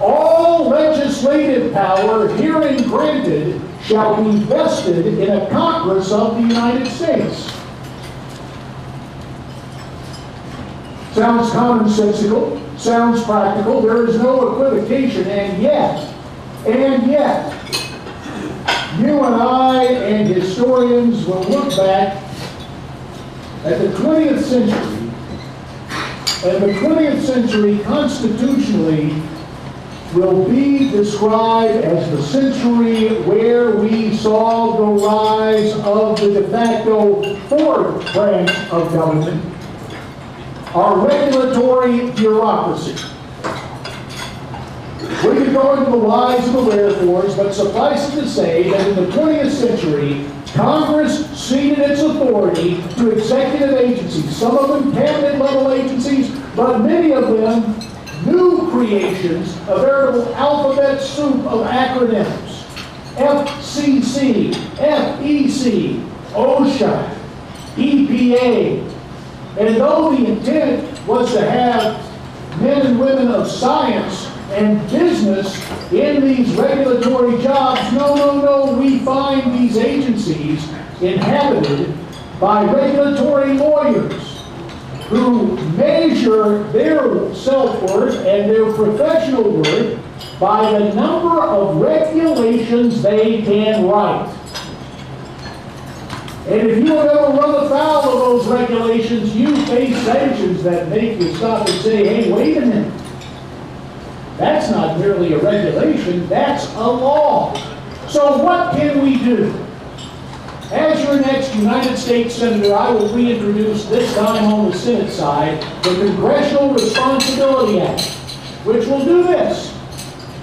all legislative power herein granted shall be vested in a Congress of the United States. Sounds commonsensical, sounds practical, there is no equivocation, and yet, you and I and historians will look back at the 20th century, and the 20th century constitutionally will be described as the century where we saw the rise of the de facto fourth branch of government, our regulatory bureaucracy. We could go into the whys and the wherefores, but suffice it to say that in the 20th century, Congress ceded its authority to executive agencies, some of them cabinet-level agencies, but many of them new creations, a veritable alphabet soup of acronyms. FCC, FEC, OSHA, EPA. And though the intent was to have men and women of science and business in these regulatory jobs, no, we find these agencies inhabited by regulatory lawyers who measure their self-worth and their professional worth by the number of regulations they can write. And if you have ever run afoul of those regulations, you face sanctions that make you stop and say, hey, wait a minute. That's not merely a regulation, that's a law. So what can we do? As your next United States Senator, I will reintroduce, this time on the Senate side, the Congressional Responsibility Act, which will do this.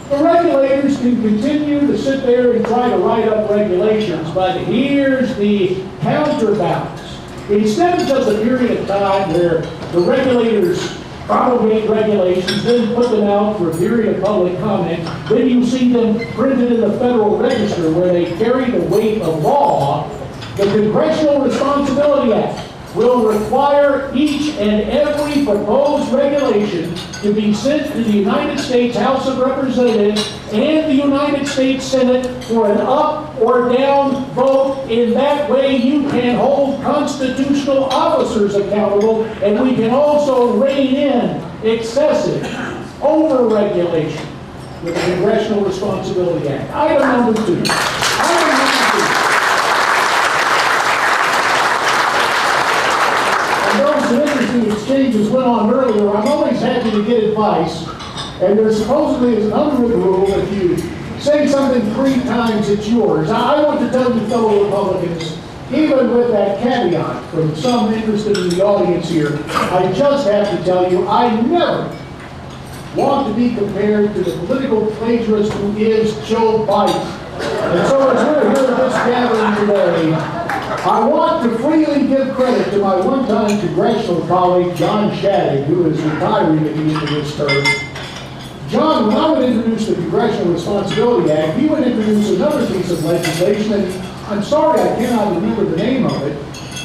The regulators can continue to sit there and try to write up regulations, but here's the counterbalance. Instead of just a period of time where the regulators promulgate regulations, then put them out for a period of public comment, then you see them printed in the Federal Register where they carry the weight of law, the Congressional Responsibility Act will require each and every proposed regulation to be sent to the United States House of Representatives and the United States Senate for an up or down vote. In that way, you can hold constitutional officers accountable, and we can also rein in excessive over-regulation with the Congressional Responsibility Act. Item number 2. Some interesting exchanges went on earlier. I'm always happy to get advice, and there supposedly is an unwritten rule if you say something 3 times, it's yours. I want to tell you, fellow Republicans, even with that caveat from some interested in the audience here, I just have to tell you, I never want to be compared to the political plagiarist who is Joe Biden. And so as we're here at this gathering today, I want to freely give credit to my one-time congressional colleague, John Shadegg, who is retiring at the end of this term. John, when I would introduce the Congressional Responsibility Act, he would introduce another piece of legislation, and I'm sorry I cannot remember the name of it,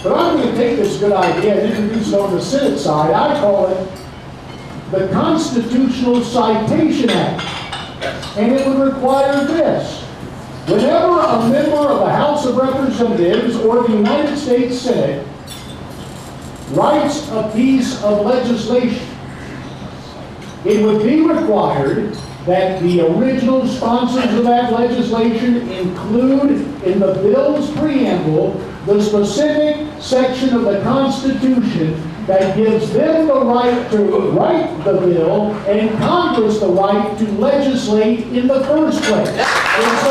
but I'm going to take this good idea and introduce it on the Senate side. I call it the Constitutional Citation Act. And it would require this. Whenever a member of the House of Representatives or the United States Senate writes a piece of legislation, it would be required that the original sponsors of that legislation include in the bill's preamble the specific section of the Constitution that gives them the right to write the bill and Congress the right to legislate in the first place. And so